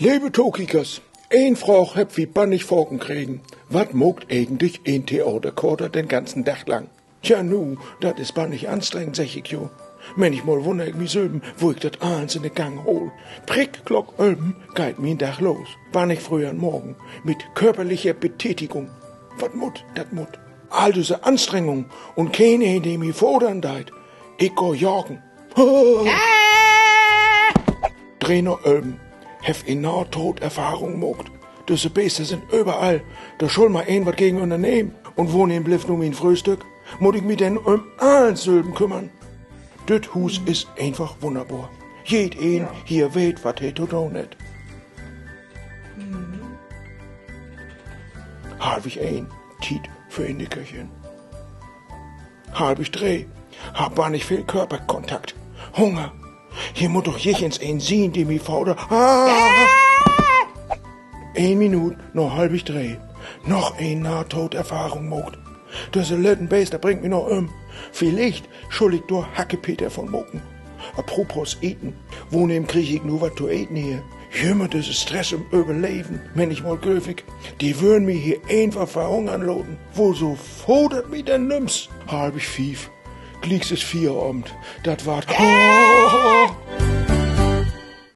Liebe Tokikas, ein Frau hab wie bannig Forken kriegen. Wat mogt eigentlich ein Theaterkorder den ganzen Tag lang? Tja nu, dat is bannig anstrengend, sag ich jo. Manchmal wunder ich mich selben, wo ich dat abends in den Gang hol. Prick, Glock, Ölben, geht mein Tag los. Bannig früh an Morgen, mit körperlicher Betätigung. Wat mut, dat mut. All diese Anstrengung und keine, die mich fordern deit. Ich go jagen. Trainer Ölben, hef in Nahtoderfahrung mogt. Diese Beste sind überall. Da soll mal ein was gegen unternehmen. Und wo nehm bliff nur mein Frühstück? Muss ich mich denn allen Sülben kümmern? Das Hus ist einfach wunderbar. Jeden hier weht, was he to tun hat. Halbig ein, Tiet für in die Küche. Halbig dreh, hab gar nicht viel Körperkontakt. Hunger. Hier muss doch jechens ein sehen, die mich fordert. Ein Minute, noch halbig dreh. Noch ein Nahtoderfahrung mogt. Das letzten Base, der bringt mich noch Vielleicht schuld ich durch Hackepeter von Moken. Apropos Eten. Wo nehm krieg ich nur was zu eten hier? Jümmer, das ist Stress im Überleben. Wenn ich mal gülfig. Die würden mich hier einfach verhungern loten. Wo so fodert mich denn nimm's? Halbig 5. Glieks ist 4 Abend. Dat wart.